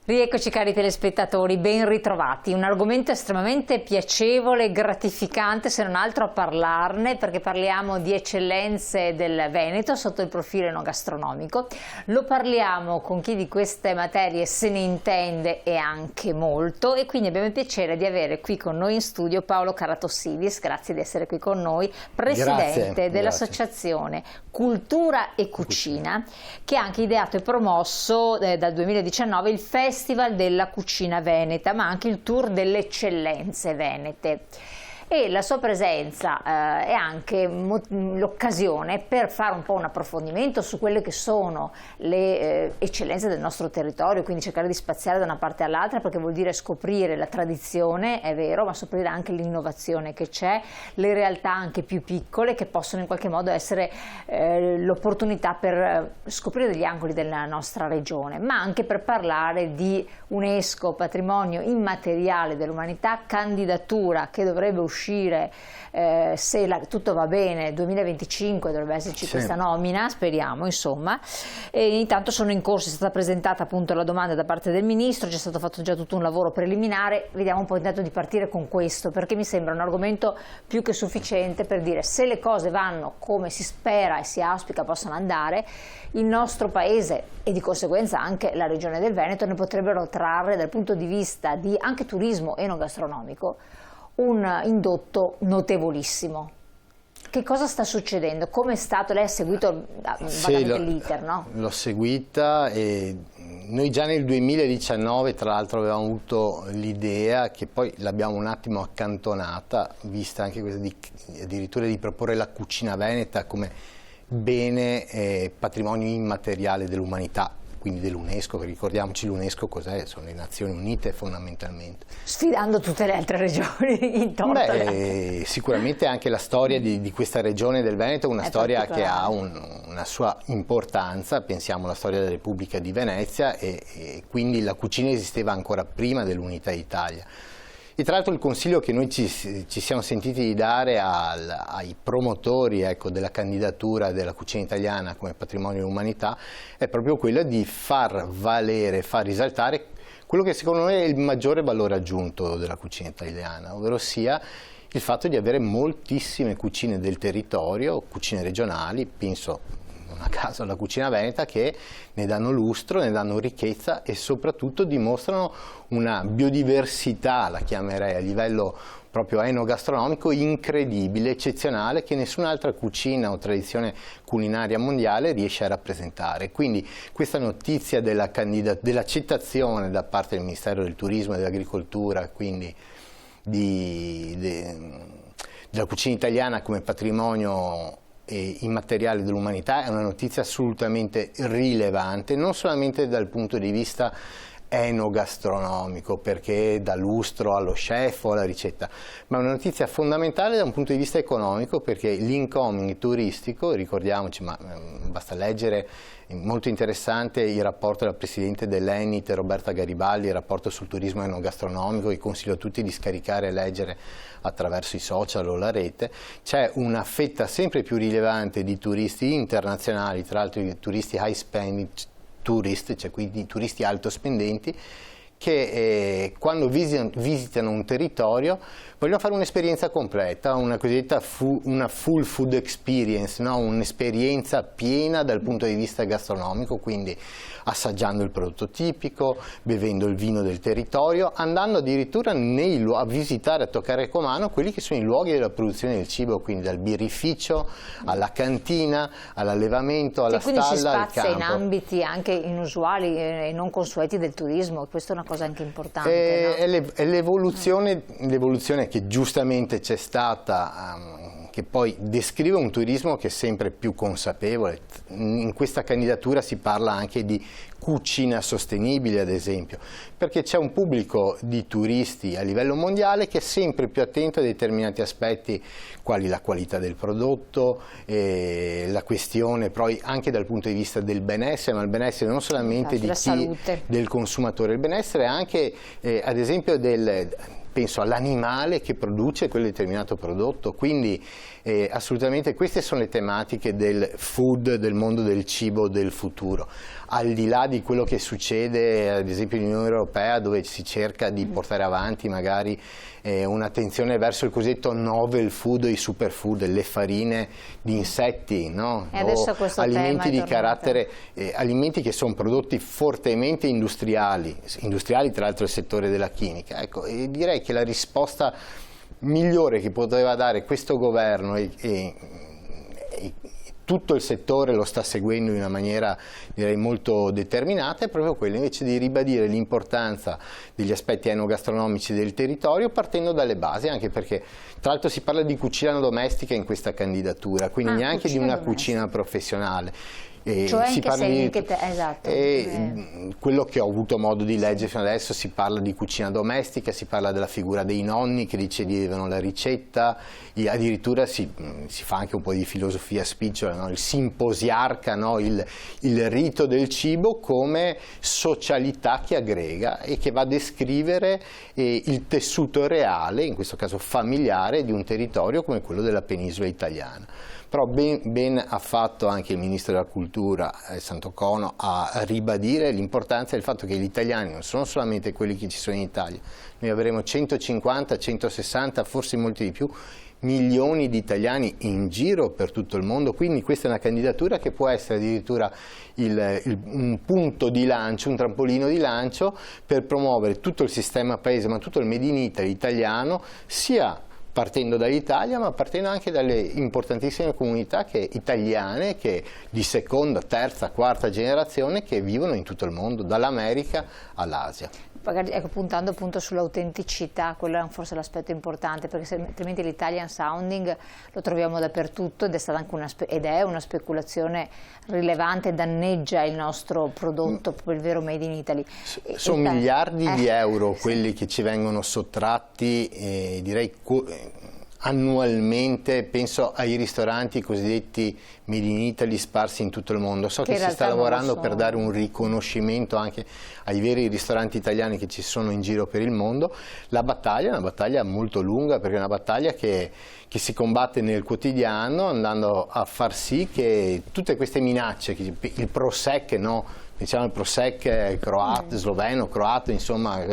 Rieccoci cari telespettatori, ben ritrovati. Un argomento estremamente piacevole e gratificante, se non altro a parlarne, perché parliamo di eccellenze del Veneto sotto il profilo enogastronomico. Lo parliamo con chi di queste materie se ne intende e anche molto, e quindi abbiamo il piacere di avere qui con noi in studio Paolo Karatossidis, grazie di essere qui con noi, presidente dell'associazione Cultura e Cucina, che ha anche ideato e promosso dal 2019 il Festival della Cucina Veneta, ma anche il Tour delle Eccellenze Venete. E la sua presenza è anche l'occasione per fare un po' un approfondimento su quelle che sono le eccellenze del nostro territorio, quindi cercare di spaziare da una parte all'altra, perché vuol dire scoprire la tradizione, è vero, ma scoprire anche l'innovazione che c'è, le realtà anche più piccole che possono in qualche modo essere l'opportunità per scoprire degli angoli della nostra regione, ma anche per parlare di UNESCO, patrimonio immateriale dell'umanità, candidatura che dovrebbe uscire se tutto va bene 2025, dovrebbe esserci questa nomina, speriamo insomma. E intanto sono in corso, è stata presentata appunto la domanda da parte del Ministro, c'è stato fatto già tutto un lavoro preliminare. Vediamo un po' intanto di partire con questo, perché mi sembra un argomento più che sufficiente per dire se le cose vanno come si spera e si auspica possano andare, il nostro paese e di conseguenza anche la regione del Veneto ne potrebbero trarre dal punto di vista di anche turismo enogastronomico un indotto notevolissimo. Che cosa sta succedendo? Come è stato? Lei ha seguito l'iter, no? L'ho seguita e noi già nel 2019 tra l'altro avevamo avuto l'idea, che poi l'abbiamo un attimo accantonata, vista anche questa addirittura di proporre la cucina veneta come bene patrimonio immateriale dell'umanità, quindi dell'UNESCO, ricordiamoci l'UNESCO cos'è? Sono le Nazioni Unite fondamentalmente. Sfidando tutte le altre regioni intorno. Sicuramente anche la storia di questa regione del Veneto è una storia che ha una sua importanza, pensiamo alla storia della Repubblica di Venezia e quindi la cucina esisteva ancora prima dell'unità d'Italia. E tra l'altro il consiglio che noi ci siamo sentiti di dare ai promotori della candidatura della cucina italiana come patrimonio dell'umanità è proprio quello di far valere, far risaltare quello che secondo me è il maggiore valore aggiunto della cucina italiana, ovvero sia il fatto di avere moltissime cucine del territorio, cucine regionali, penso non a caso alla cucina veneta, che ne danno lustro, ne danno ricchezza e soprattutto dimostrano una biodiversità, la chiamerei a livello proprio enogastronomico, incredibile, eccezionale, che nessun'altra cucina o tradizione culinaria mondiale riesce a rappresentare. Quindi questa notizia dell'accettazione da parte del Ministero del Turismo e dell'Agricoltura, quindi della cucina italiana come patrimonio immateriale dell'umanità, è una notizia assolutamente rilevante, non solamente dal punto di vista enogastronomico, perché dà lustro allo chef o alla ricetta, ma è una notizia fondamentale da un punto di vista economico, perché l'incoming turistico, ricordiamoci, ma basta leggere, molto interessante il rapporto della Presidente dell'Enit Roberta Garibaldi, il rapporto sul turismo enogastronomico, vi consiglio a tutti di scaricare e leggere attraverso i social o la rete. C'è una fetta sempre più rilevante di turisti internazionali, tra l'altro i turisti high spending tourist, cioè quindi turisti alto spendenti, che quando visitano un territorio vogliono fare un'esperienza completa, una cosiddetta una full food experience, no? Un'esperienza piena dal punto di vista gastronomico, quindi assaggiando il prodotto tipico, bevendo il vino del territorio, andando addirittura a visitare, a toccare con mano quelli che sono i luoghi della produzione del cibo, quindi dal birrificio alla cantina, all'allevamento, alla stalla, al campo. Quindi si spazia in ambiti anche inusuali e non consueti del turismo, questa è una cosa anche importante. È l'evoluzione che giustamente c'è stata, che poi descrive un turismo che è sempre più consapevole. In questa candidatura si parla anche di cucina sostenibile, ad esempio, perché c'è un pubblico di turisti a livello mondiale che è sempre più attento a determinati aspetti, quali la qualità del prodotto, la questione poi anche dal punto di vista del benessere, ma il benessere non solamente del consumatore, il benessere anche ad esempio penso all'animale che produce quel determinato prodotto. Quindi assolutamente queste sono le tematiche del food, del mondo del cibo del futuro, al di là di quello che succede ad esempio nell'Unione Europea, dove si cerca di portare avanti magari un'attenzione verso il cosiddetto novel food, i superfood, le farine di insetti, no? O alimenti di carattere, alimenti che sono prodotti fortemente industriali tra l'altro il settore della chimica. Ecco, e direi che la risposta migliore che poteva dare questo governo e tutto il settore lo sta seguendo in una maniera direi molto determinata, è proprio quello invece di ribadire l'importanza degli aspetti enogastronomici del territorio partendo dalle basi, anche perché tra l'altro si parla di cucina domestica in questa candidatura, quindi neanche di una cucina professionale. Cioè si parla di esatto. Quello che ho avuto modo di leggere fino adesso, si parla di cucina domestica, si parla della figura dei nonni che ricevevano la ricetta, addirittura si fa anche un po' di filosofia spicciola, no? Il simposiarca, no? il rito del cibo come socialità che aggrega e che va a descrivere il tessuto reale, in questo caso familiare, di un territorio come quello della penisola italiana. Però ben ha fatto anche il Ministro della Cultura Santocono a ribadire l'importanza del fatto che gli italiani non sono solamente quelli che ci sono in Italia, noi avremo 150, 160, forse molti di più, milioni di italiani in giro per tutto il mondo, quindi questa è una candidatura che può essere addirittura un punto di lancio, un trampolino di lancio per promuovere tutto il sistema paese, ma tutto il Made in Italy italiano, sia partendo dall'Italia ma partendo anche dalle importantissime comunità italiane che di seconda, terza, quarta generazione che vivono in tutto il mondo, dall'America all'Asia. Magari, ecco, puntando appunto sull'autenticità, quello è forse l'aspetto importante, perché altrimenti l'Italian sounding lo troviamo dappertutto ed è stata anche una speculazione rilevante, danneggia il nostro prodotto, proprio il vero Made in Italy. Sono miliardi di euro quelli che ci vengono sottratti, direi annualmente, penso ai ristoranti cosiddetti Made in Italy sparsi in tutto il mondo. So che si sta lavorando per dare un riconoscimento anche ai veri ristoranti italiani che ci sono in giro per il mondo. La battaglia è una battaglia molto lunga, perché è una battaglia che si combatte nel quotidiano, andando a far sì che tutte queste minacce, il Prosek, no? Diciamo il Prosek croato, sloveno, croato, insomma,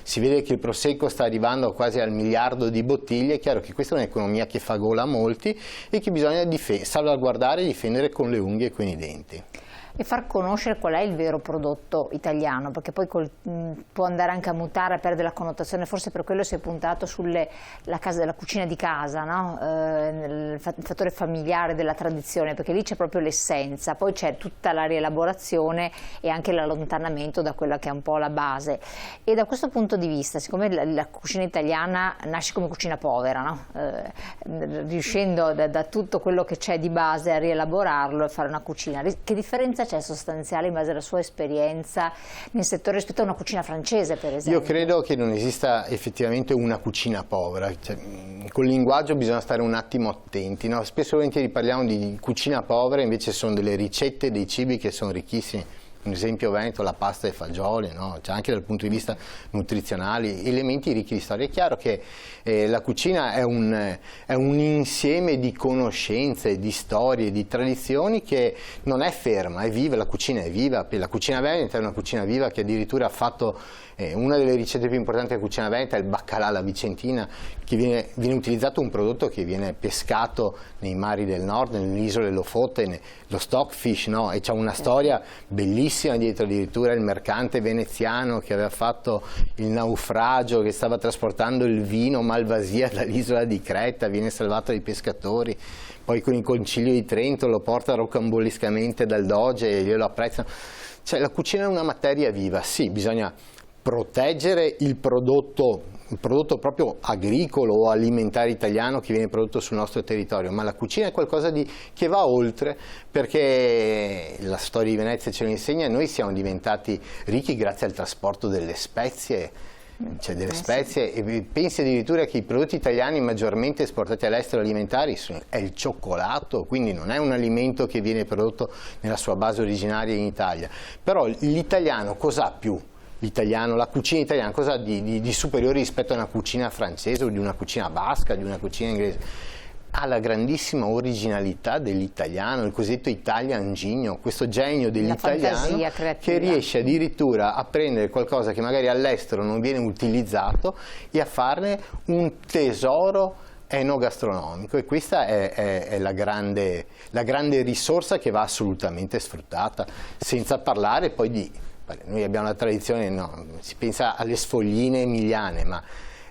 si vede che il Prosecco sta arrivando quasi al 1 miliardo di bottiglie. È chiaro che questa è un'economia che fa gola a molti e che bisogna salvaguardare e difendere con le unghie e con i denti. E far conoscere qual è il vero prodotto italiano, perché poi può andare anche a mutare, a perdere la connotazione, forse per quello si è puntato sulla cucina di casa, no? Il fattore familiare della tradizione, perché lì c'è proprio l'essenza, poi c'è tutta la rielaborazione e anche l'allontanamento da quella che è un po' la base. E da questo punto di vista, siccome la cucina italiana nasce come cucina povera, no? Riuscendo da tutto quello che c'è di base a rielaborarlo e fare una cucina, che differenza c'è sostanziale in base alla sua esperienza nel settore rispetto a una cucina francese, per esempio? Io credo che non esista effettivamente una cucina povera, col linguaggio bisogna stare un attimo attenti, no? Spesso e volentieri parliamo di cucina povera, invece sono delle ricette, dei cibi che sono ricchissimi. Un esempio veneto, la pasta e fagioli, no? Cioè anche dal punto di vista nutrizionale, elementi ricchi di storia. È chiaro che la cucina è un insieme di conoscenze, di storie, di tradizioni che non è ferma, è viva, la cucina è viva. La cucina veneta è una cucina viva che addirittura ha fatto una delle ricette più importanti della cucina veneta, il baccalà alla vicentina, che viene utilizzato un prodotto che viene pescato nei mari del nord, nelle isole Lofoten, lo stockfish, no? E c'è una storia bellissima dietro, addirittura il mercante veneziano che aveva fatto il naufragio, che stava trasportando il vino malvasia dall'isola di Creta, viene salvato dai pescatori, poi con il Concilio di Trento lo porta rocambolescamente dal Doge e glielo apprezzano. Cioè la cucina è una materia viva, sì, bisogna proteggere il prodotto proprio agricolo o alimentare italiano che viene prodotto sul nostro territorio, ma la cucina è qualcosa che va oltre, perché la storia di Venezia ce lo insegna. Noi siamo diventati ricchi grazie al trasporto delle spezie, cioè delle spezie, e pensi addirittura che i prodotti italiani maggiormente esportati all'estero alimentari è il cioccolato, quindi non è un alimento che viene prodotto nella sua base originaria in Italia. Però l'italiano cos'ha più l'italiano, la cucina italiana, cosa di superiore rispetto a una cucina francese o di una cucina basca, di una cucina inglese? Ha la grandissima originalità dell'italiano, il cosiddetto Italian genio, questo genio dell'italiano che riesce addirittura a prendere qualcosa che magari all'estero non viene utilizzato e a farne un tesoro enogastronomico, e questa è la grande risorsa che va assolutamente sfruttata, senza parlare poi di... Noi abbiamo la tradizione, no, si pensa alle sfogline emiliane, ma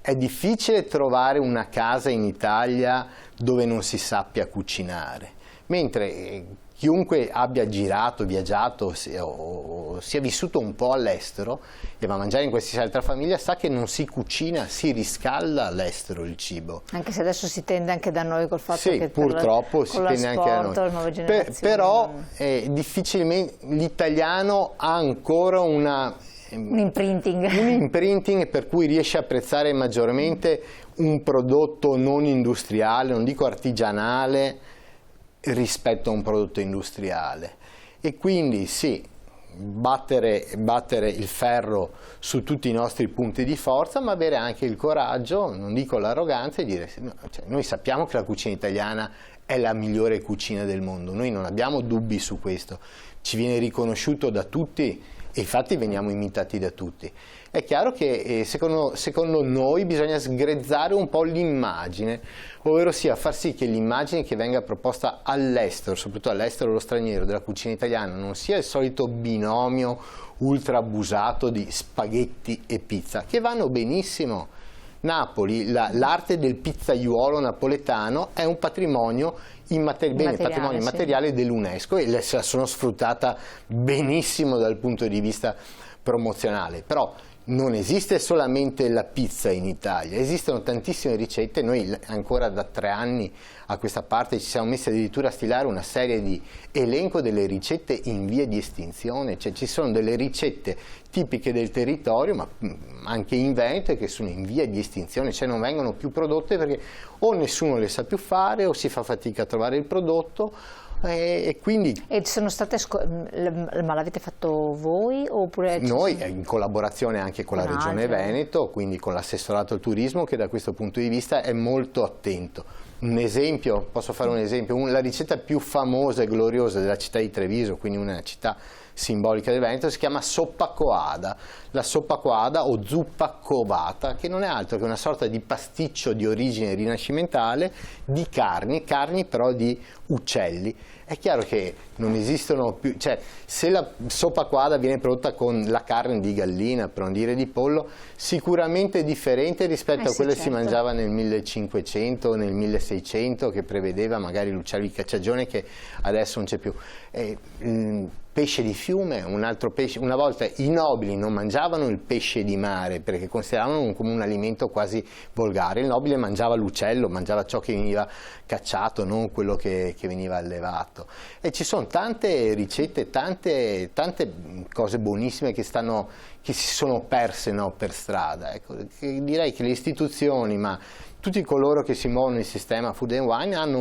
è difficile trovare una casa in Italia dove non si sappia cucinare, mentre chiunque abbia girato, viaggiato o sia vissuto un po' all'estero e va a mangiare in qualsiasi altra famiglia sa che non si cucina, si riscalda all'estero il cibo. Anche se adesso si tende anche da noi col fatto sì, che purtroppo si tende anche da noi. Però difficilmente l'italiano ha ancora un imprinting per cui riesce a apprezzare maggiormente un prodotto non industriale, non dico artigianale, rispetto a un prodotto industriale, e quindi sì, battere il ferro su tutti i nostri punti di forza, ma avere anche il coraggio, non dico l'arroganza, di dire no, cioè, noi sappiamo che la cucina italiana è la migliore cucina del mondo, noi non abbiamo dubbi su questo, ci viene riconosciuto da tutti e infatti veniamo imitati da tutti. È chiaro che secondo noi bisogna sgrezzare un po' l'immagine, ovvero sia far sì che l'immagine che venga proposta all'estero, soprattutto all'estero lo straniero, della cucina italiana non sia il solito binomio ultra abusato di spaghetti e pizza, che vanno benissimo. Napoli, l'arte del pizzaiuolo napoletano è un patrimonio immateriale dell'UNESCO e se la sono sfruttata benissimo dal punto di vista promozionale, però non esiste solamente la pizza in Italia, esistono tantissime ricette. Noi ancora da 3 anni a questa parte ci siamo messi addirittura a stilare una serie di elenco delle ricette in via di estinzione, cioè ci sono delle ricette tipiche del territorio, ma anche in Veneto, che sono in via di estinzione, cioè non vengono più prodotte perché o nessuno le sa più fare o si fa fatica a trovare il prodotto. E quindi sono state ma l'avete fatto voi oppure noi in collaborazione anche con la Regione Veneto, quindi con l'assessorato al turismo, che da questo punto di vista è molto attento. Un esempio, posso fare un esempio, la ricetta più famosa e gloriosa della città di Treviso, quindi una città simbolica del Veneto, si chiama soppa coada. La soppa coada o zuppa covata, che non è altro che una sorta di pasticcio di origine rinascimentale di carni però di uccelli. È chiaro che non esistono più, cioè se la soppa coada viene prodotta con la carne di gallina, per non dire di pollo, sicuramente è differente rispetto a quella che si mangiava nel 1500, nel 1600, che prevedeva magari l'uccello di cacciagione, che adesso non c'è più. Pesce di fiume, un altro pesce. Una volta i nobili non mangiavano il pesce di mare perché consideravano come un alimento quasi volgare, il nobile mangiava l'uccello, mangiava ciò che veniva cacciato, non quello che veniva allevato. E ci sono tante ricette, tante cose buonissime che si sono perse, no, per strada. Ecco, direi che le istituzioni, ma tutti coloro che si muovono nel sistema Food and Wine hanno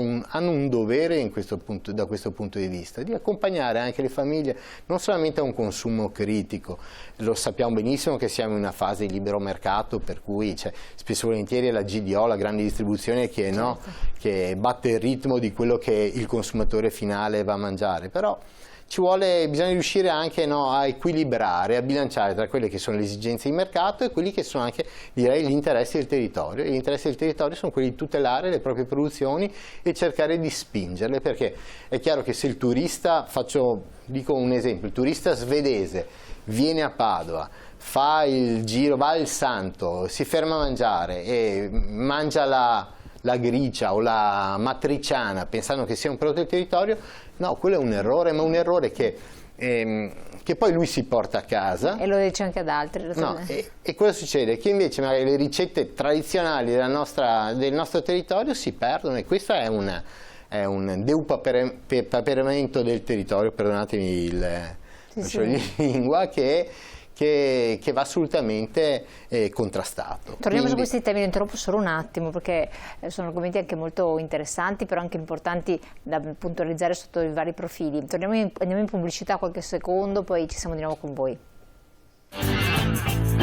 un dovere da questo punto di vista, di accompagnare anche le famiglie non solamente a un consumo critico. Lo sappiamo benissimo che siamo in una fase di libero mercato, per cui spesso e volentieri è la GDO, la grande distribuzione, che, no, che batte il ritmo di quello che il consumatore finale va a mangiare, però bisogna riuscire anche a equilibrare, a bilanciare tra quelle che sono le esigenze di mercato e quelli che sono anche, direi, gli interessi del territorio. E gli interessi del territorio sono quelli di tutelare le proprie produzioni e cercare di spingerle, perché è chiaro che se il turista, dico un esempio, il turista svedese viene a Padova, fa il giro, va al Santo, si ferma a mangiare e mangia la gricia o la matriciana pensando che sia un prodotto del territorio, no, quello è un errore, ma un errore che poi lui si porta a casa. E lo dice anche ad altri. No, e cosa succede? Che invece magari le ricette tradizionali del nostro territorio si perdono, e questo è un depauperamento del territorio, perdonatemi la lingua, che va assolutamente contrastato. Torniamo su questi temi, interrompo solo un attimo perché sono argomenti anche molto interessanti, però anche importanti da puntualizzare sotto i vari profili. Andiamo in pubblicità qualche secondo, poi ci siamo di nuovo con voi. Thank you.